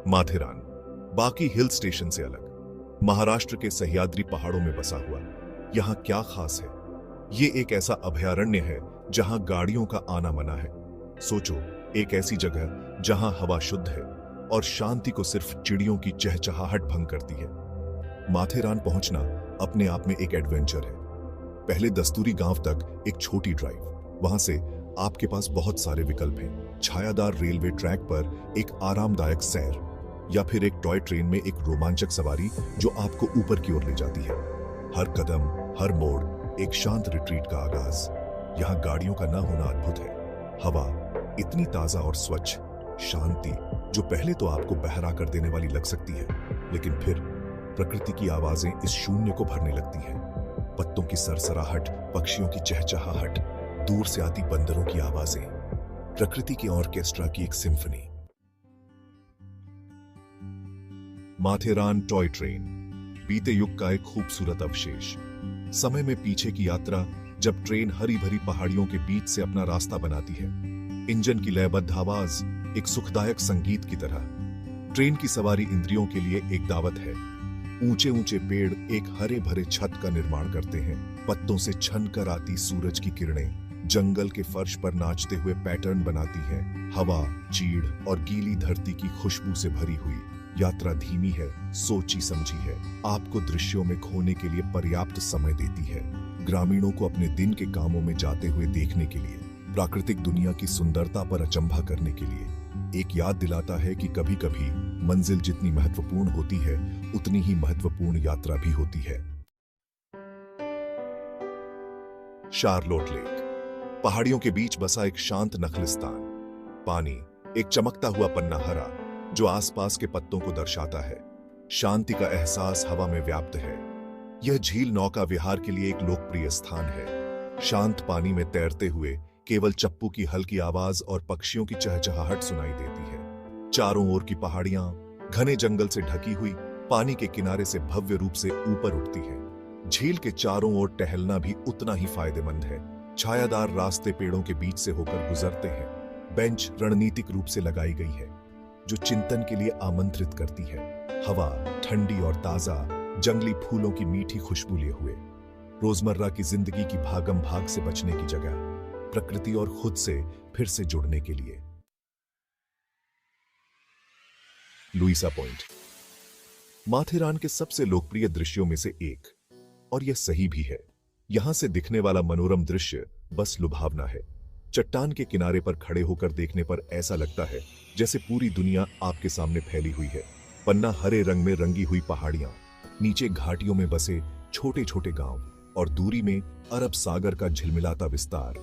माथेरान बाकी hill station से अलग महाराष्ट्र के सह्याद्री पहाड़ों में बसा हुआ यहाँ क्या खास है? ये एक ऐसा अभयारण्य है जहां गाड़ियों का आना मना है। सोचो, एक ऐसी जगह जहां हवा शुद्ध है और शांति को सिर्फ चिड़ियों की चहचहाहट भंग करती है। माथेरान पहुंचना अपने आप में एक एडवेंचर है। पहले दस्तूरी गांव तक एक छोटी ड्राइव, वहां से आपके पास बहुत सारे विकल्प हैं। छायादार रेलवे ट्रैक पर एक आरामदायक सैर, या फिर एक टॉय ट्रेन में एक रोमांचक सवारी जो आपको ऊपर की ओर ले जाती है। हर कदम, हर मोड़ एक शांत रिट्रीट का आगाज। यहाँ गाड़ियों का न होना अद्भुत है। हवा इतनी ताजा और स्वच्छ, शांति जो पहले तो आपको बहरा कर देने वाली लग सकती है, लेकिन फिर प्रकृति की आवाजें इस शून्य को भरने लगती हैं। पत्तों की सरसराहट, पक्षियों की चहचहाहट, दूर से आती बंदरों की आवाजें, प्रकृति के ऑर्केस्ट्रा की एक सिम्फनी। माथेरान टॉय ट्रेन बीते युग का एक खूबसूरत अवशेष। समय में पीछे की यात्रा, जब ट्रेन हरी भरी पहाड़ियों के बीच से अपना रास्ता बनाती है। इंजन की लयबद्ध आवाज एक सुखदायक संगीत की तरह। ट्रेन की सवारी इंद्रियों के लिए एक दावत है। ऊंचे ऊंचे पेड़ एक हरे भरे छत का निर्माण करते हैं। पत्तों से छनकर आती सूरज की किरणें जंगल के फर्श पर नाचते हुए पैटर्न बनाती हैं। हवा, चीड़ और गीली धरती की खुशबू से भरी हुई यात्रा धीमी है, सोची समझी है, आपको दृश्यों में खोने के लिए पर्याप्त समय देती है। ग्रामीणों को अपने दिन के कामों में जाते हुए देखने के लिए, प्राकृतिक दुनिया की सुंदरता पर अचंभा करने के लिए एक याद दिलाता है कि कभी कभी मंजिल जितनी महत्वपूर्ण होती है, उतनी ही महत्वपूर्ण यात्रा भी होती है। शार्लोट लेक पहाड़ियों के बीच बसा एक शांत नखलिस्तान। पानी एक चमकता हुआ पन्ना हरा जो आसपास के पत्तों को दर्शाता है। शांति का एहसास हवा में व्याप्त है। यह झील नौका विहार के लिए एक लोकप्रिय स्थान है। शांत पानी में तैरते हुए केवल चप्पू की हल्की आवाज और पक्षियों की चहचहाहट सुनाई देती है। चारों ओर की पहाड़ियां घने जंगल से ढकी हुई पानी के किनारे से भव्य रूप से ऊपर उठती हैं। झील के चारों ओर टहलना भी उतना ही फायदेमंद है। छायादार रास्ते पेड़ों के बीच से होकर गुजरते हैं। बेंच रणनीतिक रूप से लगाई गई है जो चिंतन के लिए आमंत्रित करती है। हवा ठंडी और ताजा, जंगली फूलों की मीठी खुशबू लिए हुए। रोजमर्रा की जिंदगी की भागम भाग से बचने की जगह, प्रकृति और खुद से फिर से जुड़ने के लिए। लुइसा पॉइंट माथेरान के सबसे लोकप्रिय दृश्यों में से एक, और यह सही भी है। यहां से दिखने वाला मनोरम दृश्य बस लुभावना है। चट्टान के किनारे पर खड़े होकर देखने पर ऐसा लगता है जैसे पूरी दुनिया आपके सामने फैली हुई है। पन्ना हरे रंग में रंगी हुई पहाड़ियां, नीचे घाटियों में बसे छोटे छोटे गांव और दूरी में अरब सागर का झिलमिलाता विस्तार।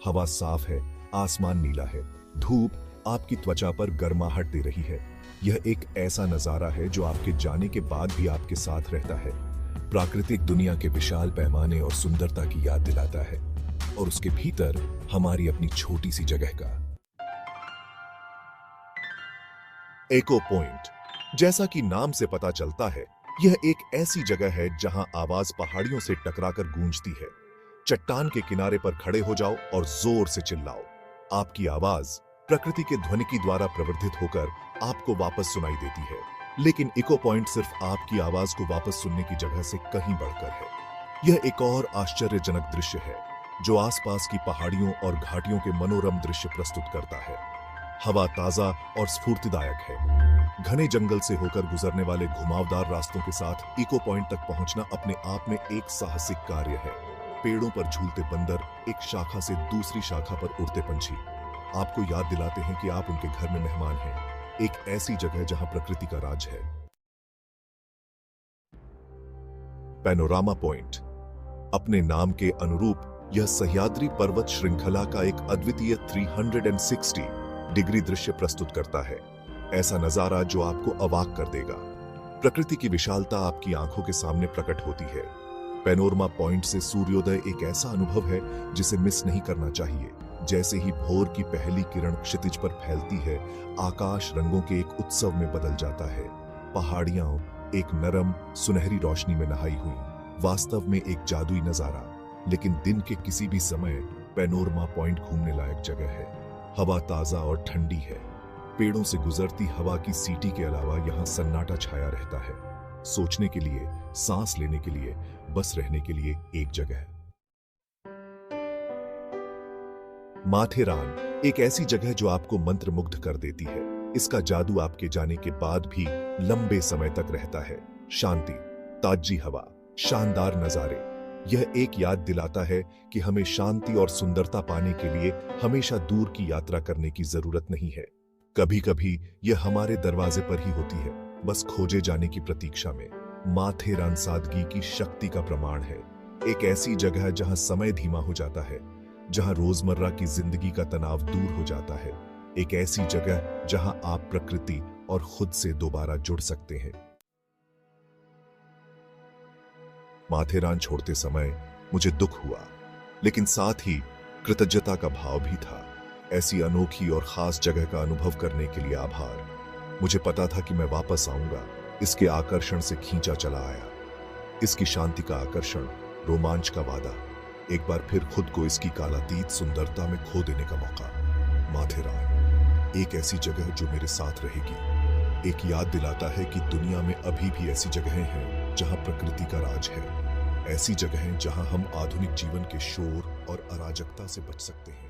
हवा साफ है, आसमान नीला है, धूप आपकी त्वचा पर गर्माहट दे रही है। यह एक ऐसा नजारा है जो आपके जाने के बाद भी आपके साथ रहता है। प्राकृतिक दुनिया के विशाल पैमाने और सुंदरता की याद दिलाता है, और उसके भीतर हमारी अपनी छोटी सी जगह का। एको पॉइंट, जैसा कि नाम से पता चलता है, यह एक ऐसी जगह है जहां आवाज पहाड़ियों से टकराकर गूंजती है। चट्टान के किनारे पर खड़े हो जाओ और जोर से चिल्लाओ। आपकी आवाज प्रकृति के ध्वनिकी द्वारा प्रवर्धित होकर आपको वापस सुनाई देती है। लेकिन इको पॉइंट सिर्फ आपकी आवाज को वापस सुनने की जगह से कहीं बढ़कर है। यह एक और आश्चर्यजनक दृश्य है जो आसपास की पहाड़ियों और घाटियों के मनोरम दृश्य प्रस्तुत करता है। हवा ताजा और स्फूर्तिदायक है। घने जंगल से होकर गुजरने वाले घुमावदार रास्तों के साथ इको पॉइंट तक पहुंचना अपने आप में एक साहसिक कार्य है। पेड़ों पर झूलते बंदर, एक शाखा से दूसरी शाखा पर उड़ते पंछी आपको याद दिलाते हैं कि आप उनके घर में मेहमान हैं। एक ऐसी जगह जहां प्रकृति का राज है। पैनोरामा पॉइंट अपने नाम के अनुरूप यह सह्याद्री पर्वत श्रृंखला का एक अद्वितीय 360 डिग्री दृश्य प्रस्तुत करता है। ऐसा नजारा जो आपको अवाक कर देगा। प्रकृति की विशालता आपकी आंखों के सामने प्रकट होती है। पैनोरमा पॉइंट से सूर्योदय एक ऐसा अनुभव है जिसे मिस नहीं करना चाहिए। जैसे ही भोर की पहली किरण क्षितिज पर फैलती है, आकाश रंगों के एक उत्सव में बदल जाता है। पहाड़ियां एक नरम सुनहरी रोशनी में नहाई हुई, वास्तव में एक जादुई नजारा। लेकिन दिन के किसी भी समय पैनोरमा पॉइंट घूमने लायक जगह है। हवा ताजा और ठंडी है। पेड़ों से गुजरती हवा की सीटी के अलावा यहाँ सन्नाटा छाया रहता है। सोचने के लिए, सांस लेने के लिए, बस रहने के लिए एक जगह। माथेरान एक ऐसी जगह जो आपको मंत्रमुग्ध कर देती है। इसका जादू आपके जाने के बाद भी लंबे समय तक रहता है। शांति, ताजी हवा, शानदार नजारे, यह एक याद दिलाता है कि हमें शांति और सुंदरता पाने के लिए हमेशा दूर की यात्रा करने की जरूरत नहीं है। कभी कभी यह हमारे दरवाजे पर ही होती है, बस खोजे जाने की प्रतीक्षा में। माथेरान सादगी की शक्ति का प्रमाण है। एक ऐसी जगह जहां समय धीमा हो जाता है, जहां रोजमर्रा की जिंदगी का तनाव दूर हो जाता है। एक ऐसी जगह जहां आप प्रकृति और खुद से दोबारा जुड़ सकते हैं। माथेरान छोड़ते समय मुझे दुख हुआ, लेकिन साथ ही कृतज्ञता का भाव भी था। ऐसी अनोखी और खास जगह का अनुभव करने के लिए आभार। मुझे पता था कि मैं वापस आऊंगा। इसके आकर्षण से खींचा चला आया। इसकी शांति का आकर्षण, रोमांच का वादा, एक बार फिर खुद को इसकी कालातीत सुंदरता में खो देने का मौका। माथेरान एक ऐसी जगह जो मेरे साथ रहेगी। एक याद दिलाता है कि दुनिया में अभी भी ऐसी जगहें हैं जहां प्रकृति का राज है। ऐसी जगहें जहां हम आधुनिक जीवन के शोर और अराजकता से बच सकते हैं।